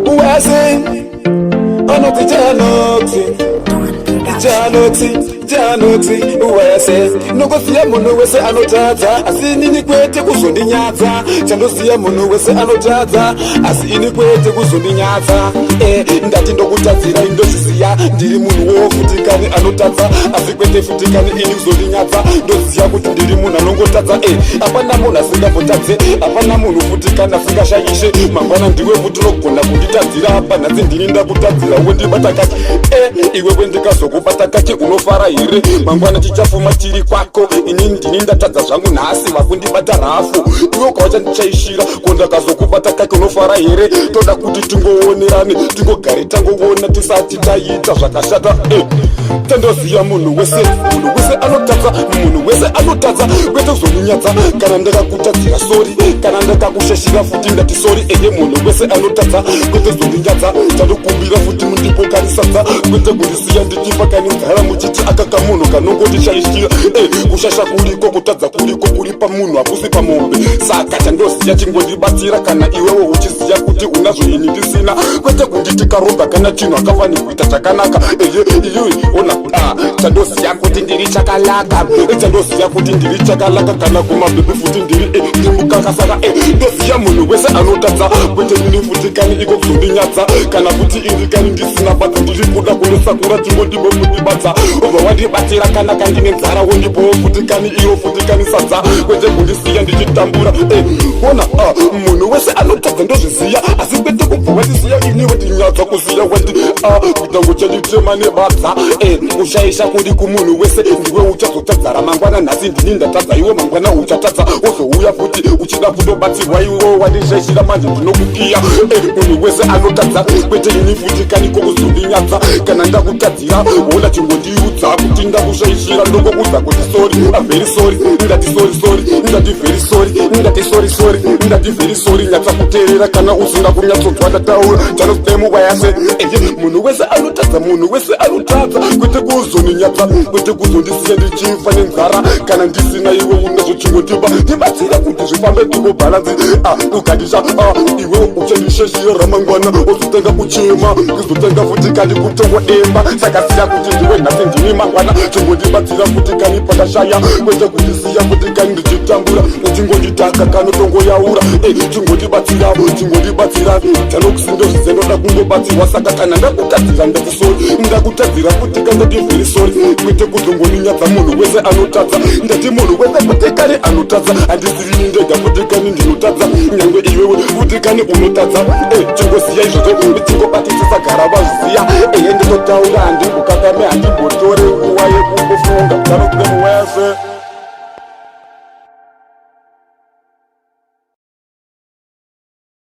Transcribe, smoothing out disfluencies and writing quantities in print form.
Uwase anoti janoti uwase nokosiya munhu wese anotadza asi inini kwete kuzondinyadza chandosiya munhu wese anotadza asi ini kwete kuzondinyadza ndati ndokutadzira indozviziya ndiri munhu wofutikani anotadza asi kwete futikani ini kuzondinyadza ndoziya kuti ndiri munhu anongotadza hapana munhu asingambotadze hapana munhu futikani asingashayishe mangwana ndiwe kuti unogona kunditadzira apa nhasi ndini ndakutadzira wendibata kachi iwe wendikazokubata kachi unofara here mangwana tichafuma tiri kwako inini ndini ndatadza zvangu nhasi vakundibata rafu iwe ukawachandichaishira kondakazokubata kake unofara here toda kuti tingoonerane tingogare tangoona tisati taita zvakashata tandoziya munhu wese anotadza kwete kuzondinyadza kana ndakakutadzira sori kana ndakakushashira futi ndati sori munhu wese anotadza kwete kuzondinyadza tandokumbira futi mundipokarisatsa kwete kundisiya ndichifa kaninzara muchiti akaka munhu kanongotishaishira kushasha kuriko kutadza kuriko kuri pamunhu hakusi pamombe saka chandoziya chingondibatsira kana iwewo uchiziya kuti unazvo ini ndisina kwete kunditi karomba kana chinhu akafani kuita chakanaka ona chandoziya kuti ndiri chakalaka kana kumabhebhe futi ndiri ndimukaka saka ndoziya munhu wese anotadza kwete ini futikani iko kuzondinyadza kana kuti iri kani ndisina badza ndiri kuda kunosakura chingondibo kundibatsa obva wandibatsira kana kandine nzara wondibowo futikani iyo futikani sadza kwete kundisiya ndichitambura ona munhu wese anotadza ndozviziya asi kwete kubva wandisiya ini wandinyadza kuziya wandi kutango chanditema nebadza kushayisha kuri kumunhu wese ndiwe uchazotadza ramangwana nhasi ndini ndatadza iwe mangwana uchatadza wozouya futi uchida kutobatsirwa iwewo wandishaishira manje ndinokukiya munhu wese anotadza kwete ini futikani kokuzondinyadza kana ndakutadzira wola chingondiudza kuti ndakushaishira ndokokuudza kuti sori very sorry ndati very sorry nyatsakuteerera kana usinga kunyatsodzwa ndataura tanostemu wayase munhu wese anotadza kwete kuzondinyadza kwete kuzondisiya ndichifa nenzara kana ndisina iwe unazvo chingotipa ndibatsira kuti zvifambe tikobhalanzi ukandisha iwe uchandishashira ramangwana ozotenga kuchema ndizotenga futi kandi kutongwa demba saka siya kuti ndiwe nhasi ndini mangwana chingondibatsira futi kani pakashaya kwete kundisiya futi kani ndichitambura uchingonditaka kanotongoyaura chingondibatsira tanokusindo zvizendoda kungobatsirwa saka kana ndakutadzira ndakutadzira futi kandati very sorry kwete kuzongoninyadza munhu wese anotadza ndati munhu wese futi kani anotadza handisivini ndega futi kani ndinotadza nyangwe iwewe futi kani unotadza chingosiya izvozvo tingobatisisa gara vazviziya nditotaura handikukakame handimbotori